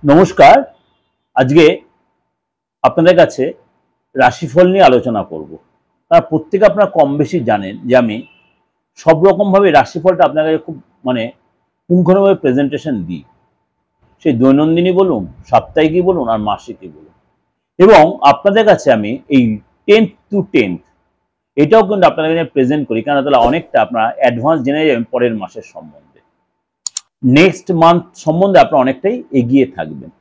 নমস্কার। আজকে আপনাদের কাছে রাশিফল নিয়ে আলোচনা করব। প্রত্যেকে আপনারা কম বেশি জানেন যে আমি সব রকমভাবে রাশিফলটা আপনাদের কাছে খুব পুঙ্খানুপুঙ্খভাবে প্রেজেন্টেশন দিই। সেই দৈনন্দিনই বলুন, সাপ্তাহিকই বলুন আর মাসিকই বলুন। এবং আপনাদের কাছে আমি এই 10th to 10th এটাও কিন্তু আপনাদের কাছে প্রেজেন্ট করি, কারণ তাহলে অনেকটা আপনারা অ্যাডভান্স জেনে যাবেন পরের মাসের সম্বন্ধে। নেক্সট মান্থ সম্বন্ধে আপনারা অনেকটাই এগিয়ে থাকবেন।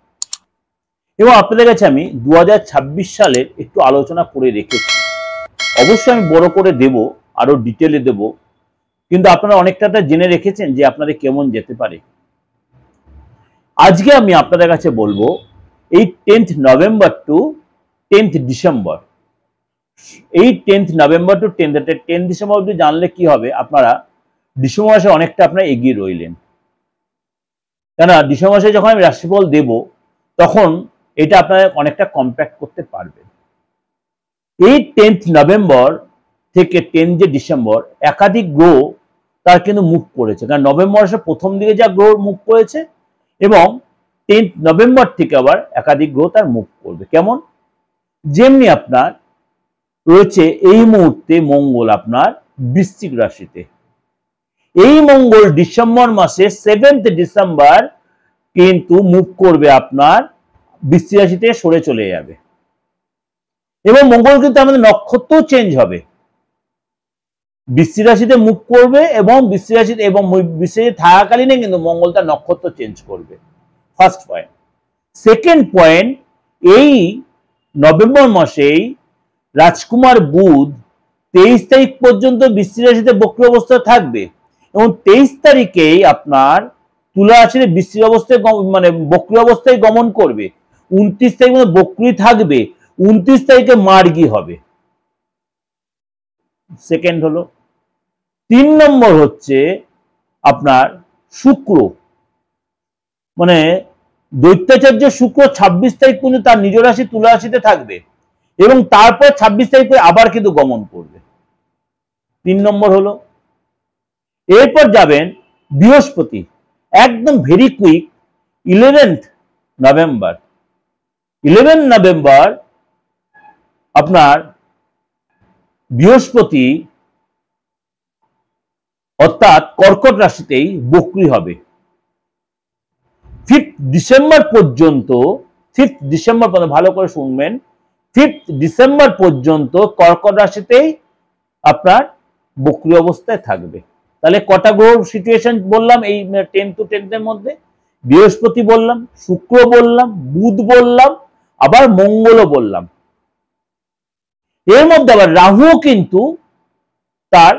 এবং আপনাদের কাছে আমি 2026 সালের একটু আলোচনা করে রেখেছি। অবশ্যই আমি বড় করে দেব, আরো ডিটেলে দেব, কিন্তু আপনারা অনেকটা জেনে রেখেছেন যে আপনাদের কেমন যেতে পারে। আজকে আমি আপনাদের কাছে বলবো এই 10th November two 10th December. এই 10th November two 10th December অবধি জানলে কি হবে, আপনারা ডিসেম্বর মাসে অনেকটা আপনারা এগিয়ে রইলেন। কেন ডিসেম্বর মাসে যখন আমি রাশিফল দেব তখন এটা আপনারা অনেকটা কম্প্যাক্ট করতে পারবেন। এই 10th নভেম্বর থেকে 10th ডিসেম্বর একাধিক গ্রহ তার কিন্তু মুভ করেছে, কারণ নভেম্বর মাসের প্রথম দিকে যা গ্রহ মুভ করেছে এবং 10th নভেম্বর থেকে আবার একাধিক গ্রহ তার মুভ করবে। কেমন? যেমনি আপনার রয়েছে এই মুহূর্তে মঙ্গল আপনার বৃশ্চিক রাশিতে। এই মঙ্গল ডিসেম্বর মাসে 7th ডিসেম্বর কিন্তু মুভ করবে আপনার বৃশ্চিক রাশিতে, সরে চলে যাবে। এবং মঙ্গল কিন্তু আমাদের নক্ষত্র চেঞ্জ হবে, বৃশ্চিক রাশিতে মুভ করবে এবং বৃশ্চিক রাশিতে এবং বৃশ্চিক রাশিতে থাকাকালীনে কিন্তু মঙ্গল তার নক্ষত্র চেঞ্জ করবে। First point. সেকেন্ড পয়েন্ট, এই নভেম্বর মাসেই রাজকুমার বুধ 23 তারিখ পর্যন্ত বৃশ্চিক রাশিতে বক্রী অবস্থায় থাকবে এবং 23 তারিখেই আপনার তুলা রাশিতে বৃশ্চিক অবস্থায় বক্রী অবস্থায় গমন করবে। 29 তারিখ বক্রী থাকবে, 29 তারিখে মার্গী হবে। সেকেন্ড হলো। 3 নম্বর হচ্ছে আপনার শুক্র, দৈত্যাচার্য শুক্র 26 তারিখ পর্যন্ত তার নিজ রাশি তুলা রাশিতে থাকবে এবং তারপর 26 তারিখ আবার কিন্তু গমন করবে। 3 নম্বর হলো। এরপর যাবেন বৃহস্পতি, একদম very quick 11th November. 11th November আপনার বৃহস্পতি অর্থাৎ কর্কট রাশিতেই বক্রী হবে। 5th ডিসেম্বর পর্যন্ত, 5th ডিসেম্বর পর্যন্ত ভালো করে শুনবেন, 5th ডিসেম্বর পর্যন্ত কর্কট রাশিতেই আপনার বক্রী অবস্থায় থাকবে। তাহলে কটা গ্রহ সিচুয়েশন বললাম এই 10 to 10 এর মধ্যে? বৃহস্পতি বললাম, শুক্র বললাম, বুধ বললাম, আবার মঙ্গলও বললাম। এর মধ্যে আবার রাহুও কিন্তু তার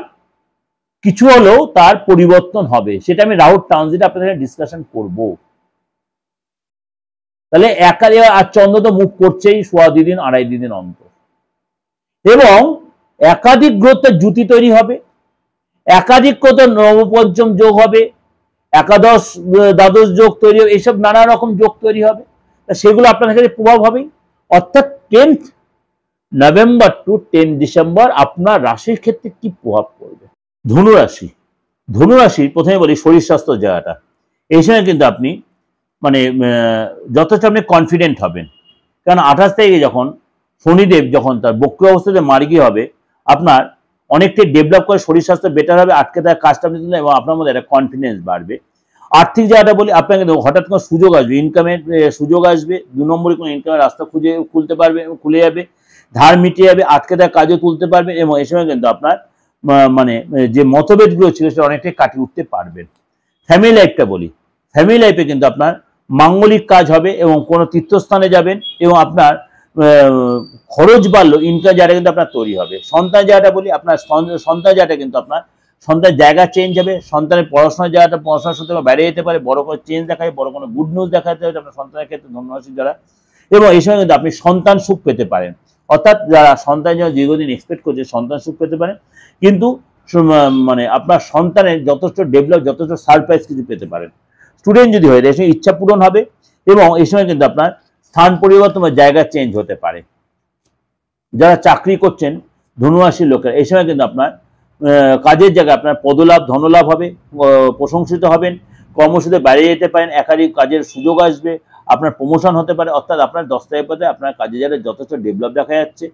কিছু হলেও তার পরিবর্তন হবে, সেটা আমি রাহুর ট্রানজিট আপনাদের ডিসকাশন করব। তাহলে আর চন্দ্র তো মুভ করছেই 2.5 দিন 2.5 দিন অন্তর, এবং একাধিক গ্রহের জুতি তৈরি হবে, একাধিক গ্রহের নবপঞ্চম যোগ হবে, একাদশ দ্বাদশ যোগ তৈরি হবে, এইসব নানা রকম যোগ তৈরি হবে। সেগুলো আপনাদের ক্ষেত্রে প্রভাব হবেই। অর্থাৎ 10th November two 10th December আপনার রাশির ক্ষেত্রে কি প্রভাব পড়বে। ধনুরাশি, ধনুরাশির প্রথমে বলি শরীর স্বাস্থ্য জায়গাটা। এই সময় কিন্তু আপনি যথেষ্ট আপনি কনফিডেন্ট হবেন, কারণ 28 তারিখে যখন শনিদেব যখন তার বক্রী অবস্থাতে মার্গী হবে, আপনার অনেকটাই ডেভেলপ করে শরীর স্বাস্থ্য বেটার হবে, আটকে থাকা কাজটা আপনি দিলেন এবং আপনার মধ্যে একটা কনফিডেন্স বাড়বে। আর্থিক জায়গাটা বলি, আপনাকে হঠাৎ কোনো সুযোগ আসবে, ইনকামের সুযোগ আসবে, 2 নম্বরে কোনো ইনকামের রাস্তা খুলতে পারবে, খুলে যাবে, ধার মিটে যাবে, আটকে থাকা কাজও তুলতে পারবে এবং এই সময় কিন্তু আপনার যে মতভেদগুলো ছিল সেটা অনেকটাই কাটিয়ে উঠতে পারবেন। ফ্যামিলি লাইফটা বলি, ফ্যামিলি লাইফে কিন্তু আপনার মাঙ্গলিক কাজ হবে এবং কোনো তীর্থস্থানে যাবেন এবং আপনার খরচ বাড়লো, ইনকাম জায়গাটা কিন্তু আপনার তৈরি হবে। সন্তান জায়গাটা বলি, আপনার সন্তান জায়গাটা কিন্তু আপনার সন্তান জায়গা চেঞ্জ হবে, সন্তানের পড়াশোনার জায়গাটা পড়াশোনার সূত্রে বাইরে যেতে পারে, বড় কোনো চেঞ্জ দেখা যায়, বড় কোনো গুড নিউজ দেখা যেতে আপনার সন্তানের ক্ষেত্রে ধন্যবাদ যারা, এবং এই সময় কিন্তু আপনি সন্তান সুখ পেতে পারেন। অর্থাৎ যারা সন্তান যেন দীর্ঘদিন এক্সপেক্ট করছে সন্তান সুখ পেতে পারেন, কিন্তু আপনার সন্তানের যথেষ্ট ডেভেলপ, যথেষ্ট সারপ্রাইজ কিছু পেতে পারেন। স্টুডেন্ট যদি হয় এই সময় ইচ্ছা পূরণ হবে এবং এই সময় কিন্তু আপনার স্থান পরিবর্তন বা জায়গা চেঞ্জ হতে পারে। যারা চাকরি করছেন ধনুরাশির লোকেরা, এই সময় কিন্তু আপনার কাজের জায়গায় আপনার পদলাভ ধনলাভ হবে, প্রশংসিত হবেন, কর্মসূত্রে বাইরে যেতে পারেন, একাধিক কাজের সুযোগ আসবে, আপনার প্রমোশন হতে পারে, অর্থাৎ আপনার 10 তারিখের পরে আপনার কাজে জায়গাটা যথেষ্ট ডেভেলপ দেখা যাচ্ছে।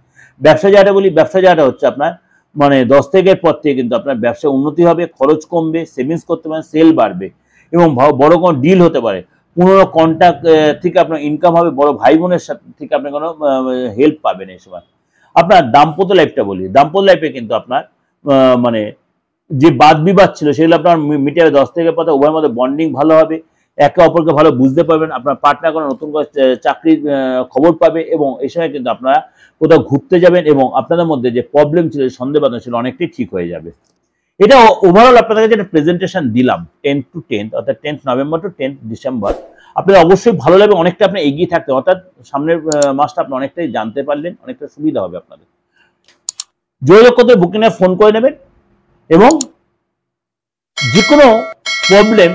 ব্যবসা জায়গাটা বলি, ব্যবসা জায়গাটা হচ্ছে আপনার মানে 10 তারিখের পর থেকে কিন্তু আপনার ব্যবসায় উন্নতি হবে, খরচ কমবে, সেভিংস করতে পারেন, সেল বাড়বে এবং বড় কোনো ডিল হতে পারে, পুরোনো কন্ট্যাক্ট থেকে আপনার ইনকাম হবে, বড় ভাই বোনের সাথে থেকে আপনি কোনো হেল্প পাবেন এই সময়। আপনার দাম্পত্য লাইফটা বলি, দাম্পত্য লাইফে কিন্তু আপনার মানে যে বাদ বিবাদ ছিল সেগুলো আপনার মিটে যাবে 10 তারিখের পর, উভয়ের মধ্যে বন্ডিং ভালো হবে, একে অপরকে ভালো বুঝতে পারবেন, আপনার পার্টনার কোনো নতুন করে চাকরির খবর পাবে এবং এই সময় কিন্তু আপনারা কোথাও ঘুরতে যাবেন এবং আপনাদের মধ্যে যে প্রবলেম ছিল, সন্দেহবাদ ছিল, অনেকটাই ঠিক হয়ে যাবে। এটা ওভারঅল আপনাদের কাছে একটা প্রেজেন্টেশন দিলাম 10th to 10th, অর্থাৎ 10th November two 10th December. আপনাদের অবশ্যই ভালো লাগবে, অনেকটা আপনি এগিয়ে থাকতে, অর্থাৎ সামনের মাসটা আপনি অনেকটাই জানতে পারলেন, অনেকটা সুবিধা হবে আপনাদের। যোগাযোগ করতে বুকিংয়ে ফোন করে নেবেন এবং যে কোনো প্রবলেম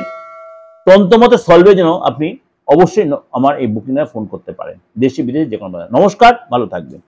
তন্ত্রমতে সলভের জন্য আপনি অবশ্যই আমার এই বুকিংয়ে ফোন করতে পারেন, দেশি বিদেশি যে কোনো। নমস্কার, ভালো থাকবেন।